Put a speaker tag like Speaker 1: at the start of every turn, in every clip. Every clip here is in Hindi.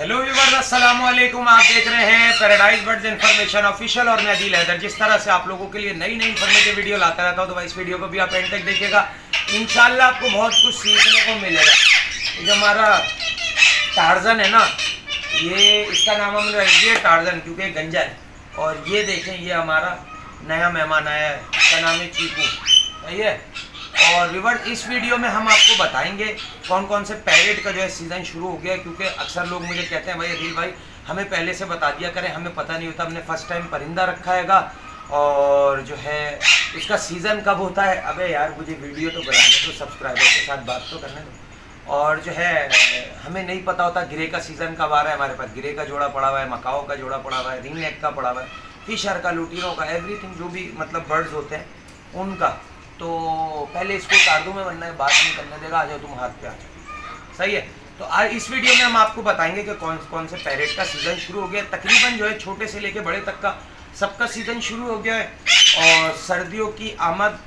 Speaker 1: हेलो व्यूअर्स, अस्सलाम वालेकुम। आप देख रहे हैं पैराडाइज बर्ड्स इन्फॉर्मेशन ऑफिशियल और मैं अदील हैदर। जिस तरह से आप लोगों के लिए नई नई इन्फॉर्मेटिव वीडियो लाता रहता हूँ, तो भाई इस वीडियो को भी आप एंड तक देखिएगा। इंशाल्लाह आपको बहुत कुछ सीखने को मिलेगा। जो हमारा टार्जन है ना, ये इसका नाम हमने रख दिया टार्जन क्योंकि गंजा है। और ये देखें, ये हमारा नया मेहमान आया है, इसका नाम है चीकू। सही है। और व्यूअर्स, इस वीडियो में हम आपको बताएंगे कौन कौन से पैरेट का जो है सीज़न शुरू हो गया है। क्योंकि अक्सर लोग मुझे कहते हैं भाई अदील भाई हमें पहले से बता दिया करें, हमें पता नहीं होता, हमने फर्स्ट टाइम परिंदा रखा हैगा और जो है उसका सीज़न कब होता है। अबे यार, मुझे वीडियो तो बनाने दो, सब्सक्राइबर के साथ बात तो करने दो। और जो है हमें नहीं पता होता गिरे का सीज़न कब आ रहा है। हमारे पास गिरे का जोड़ा पड़ा हुआ है, मकाओ का जोड़ा पड़ा हुआ है, रिंग नेक का पड़ा हुआ है, फिशर का, लुटीनों का, एवरीथिंग जो भी मतलब बर्ड्स होते हैं उनका। तो पहले इसको कादू में बनना है, बात नहीं करने देगा। आ जाओ तुम हाथ पे आ जाओ। सही है। तो आज इस वीडियो में हम आपको बताएंगे कि कौन कौन से पैरेट का सीज़न शुरू हो गया है। तकरीबन जो है छोटे से लेके बड़े तक का सबका सीज़न शुरू हो गया है। और सर्दियों की आमद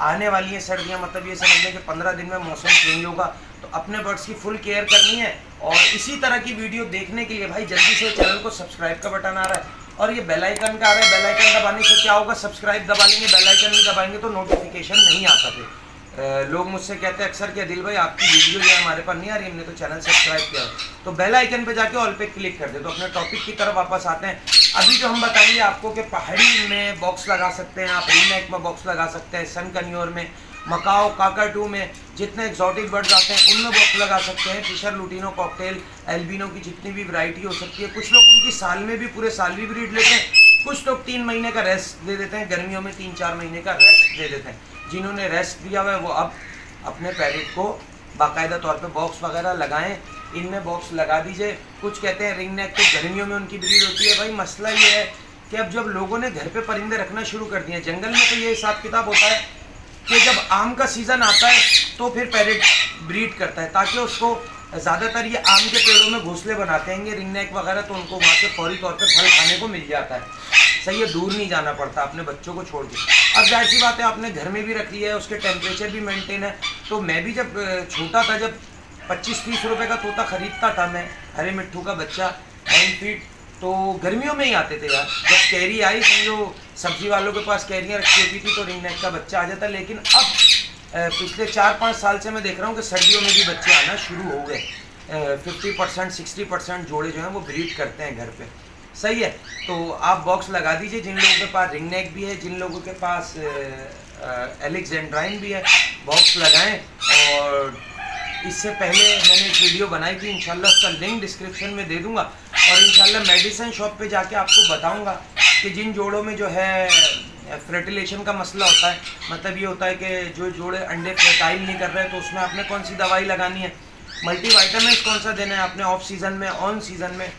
Speaker 1: आने वाली है। सर्दियाँ मतलब ये समझ लें कि 15 दिन में मौसम चेंज होगा, तो अपने बर्ड्स की फुल केयर करनी है। और इसी तरह की वीडियो देखने के लिए भाई जल्दी से चैनल को सब्सक्राइब का बटन आ रहा है और ये बेल आइकन का आ रहा है। बेल आइकन दबाने से क्या होगा, सब्सक्राइब दबा लेंगे, बेल आइकन नहीं दबाएंगे तो नोटिफिकेशन नहीं आता थे। लोग मुझसे कहते हैं अक्सर कि अदील भाई आपकी वीडियो जो है हमारे पास नहीं आ रही, हमने तो चैनल सब्सक्राइब किया। तो बेल आइकन पे जाके ऑल पे क्लिक कर दे। तो अपने टॉपिक की तरफ वापस आते हैं। अभी जो हम बताएंगे आपको कि पहाड़ी में बॉक्स लगा सकते हैं आप, रिंग नेक में बॉक्स लगा सकते हैं, सन कन्योर में, मकाओ, काकाटू में, जितने एक्सोटिक बर्ड्स आते हैं उनमें बॉक्स लगा सकते हैं। फिशर, लुटीनो, कॉकटेल, एल्बिनो की जितनी भी वैरायटी हो सकती है। कुछ लोग उनकी साल में भी पूरे साल भी ब्रीड लेते हैं, कुछ लोग 3 महीने का रेस्ट दे देते हैं, गर्मियों में 3-4 महीने का रेस्ट दे देते हैं। जिन्होंने रेस्ट दिया हुआ है वो अब अपने पैरेट को बाकायदा तौर पे बॉक्स वगैरह लगाएं, इनमें बॉक्स लगा दीजिए। कुछ कहते हैं रिंग नेक तो गर्मियों में उनकी ब्रीड होती है। भाई मसला ये है कि अब जब लोगों ने घर पे परिंदे रखना शुरू कर दिए, जंगल में तो ये हिसाब किताब होता है कि जब आम का सीज़न आता है तो फिर पैरेट ब्रीड करता है, ताकि उसको ज़्यादातर ये आम के पेड़ों में घोंसले बनाते हैं रिंग नेक वगैरह, तो उनको वहाँ से फौरी तौर पे फल खाने को मिल जाता है। सही है, दूर नहीं जाना पड़ता अपने बच्चों को छोड़ के। अब जाहिर सी बात है आपने घर में भी रख लिया है, उसके टेम्परेचर भी मेंटेन है। तो मैं भी जब छोटा था, जब 25-30 रुपये का तोता ख़रीदता था मैं, हरे मिट्ठू का बच्चा 9 फीट, तो गर्मियों में ही आते थे यार। जब कैरी आई, समझो सब्जी वालों के पास कैरियाँ रखी होती थी तो रिंग नेक का बच्चा आ जाता। लेकिन अब पिछले 4-5 साल से मैं देख रहा हूँ कि सर्दियों में भी बच्चे आना शुरू हो गए। 50% 60% जोड़े जो हैं वो ब्रीड करते हैं घर पे। सही है। तो आप बॉक्स लगा दीजिए। जिन लोगों के पास रिंग नेक भी है, जिन लोगों के पास एलेक्जेंड्राइन भी है, बॉक्स लगाएं। और इससे पहले मैंने एक वीडियो बनाई थी, इंशाल्लाह उसका लिंक डिस्क्रिप्शन में दे दूंगा। और इंशाल्लाह मेडिसिन शॉप पे जाके आपको बताऊंगा कि जिन जोड़ों में जो है फर्टिलेशन का मसला होता है, मतलब ये होता है कि जो जोड़े अंडे फर्टाइल नहीं कर रहे हैं, तो उसमें आपने कौन सी दवाई लगानी है, मल्टीवाइटामिन कौन सा देना है आपने, ऑफ सीज़न में, ऑन सीज़न में,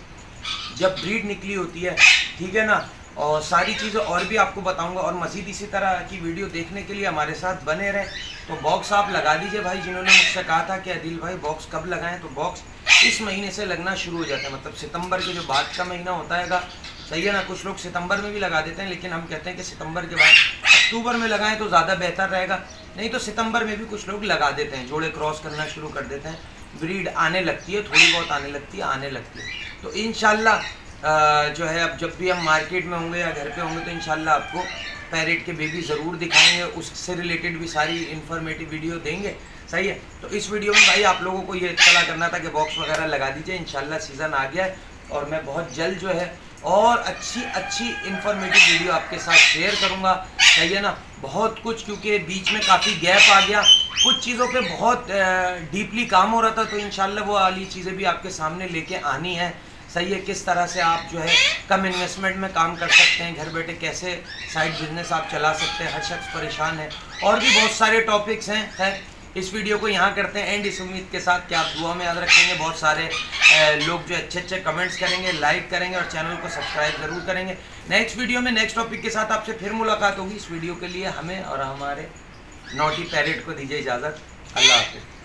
Speaker 1: जब ब्रीड निकली होती है। ठीक है ना। और सारी चीज़ें और भी आपको बताऊंगा। और मज़ीद इसी तरह की वीडियो देखने के लिए हमारे साथ बने रहें। तो बॉक्स आप लगा दीजिए भाई। जिन्होंने मुझसे कहा था कि अदील भाई बॉक्स कब लगाएं, तो बॉक्स इस महीने से लगना शुरू हो जाता है। मतलब सितंबर के जो बाद का महीना होता है, सही है ना। कुछ लोग सितंबर में भी लगा देते हैं, लेकिन हम कहते हैं कि सितंबर के बाद अक्टूबर में लगाएं तो ज़्यादा बेहतर रहेगा। नहीं तो सितंबर में भी कुछ लोग लगा देते हैं, जोड़े क्रॉस करना शुरू कर देते हैं, ब्रीड आने लगती है, थोड़ी बहुत आने लगती है। तो इंशाल्लाह जो है अब जब भी हम मार्केट में होंगे या घर पे होंगे तो इंशाल्लाह आपको पैरेट के बेबी ज़रूर दिखाएंगे, उससे रिलेटेड भी सारी इन्फॉर्मेटिव वीडियो देंगे। सही है। तो इस वीडियो में भाई आप लोगों को ये इत्तला करना था कि बॉक्स वगैरह लगा दीजिए। इंशाल्लाह सीज़न आ गया है और मैं बहुत जल्द जो है और अच्छी इन्फॉर्मेटिव वीडियो आपके साथ शेयर करूँगा। सही है ना। बहुत कुछ, क्योंकि बीच में काफ़ी गैप आ गया, कुछ चीज़ों पे बहुत डीपली काम हो रहा था, तो इंशाल्लाह वो वाली चीज़ें भी आपके सामने लेके आनी है। सही है। किस तरह से आप जो है कम इन्वेस्टमेंट में काम कर सकते हैं, घर बैठे कैसे साइड बिजनेस आप चला सकते हैं। हर शख्स परेशान है। और भी बहुत सारे टॉपिक्स हैं। खैर इस वीडियो को यहाँ करते हैं एंड, इस उम्मीद के साथ कि आप दुआ में याद रखेंगे। बहुत सारे लोग जो अच्छे कमेंट्स करेंगे, लाइक करेंगे और चैनल को सब्सक्राइब ज़रूर करेंगे। नेक्स्ट वीडियो में नेक्स्ट टॉपिक के साथ आपसे फिर मुलाकात होगी। इस वीडियो के लिए हमें और हमारे नॉटी पैरेट को दीजिए इजाज़त। अल्लाह हाफ़िज़।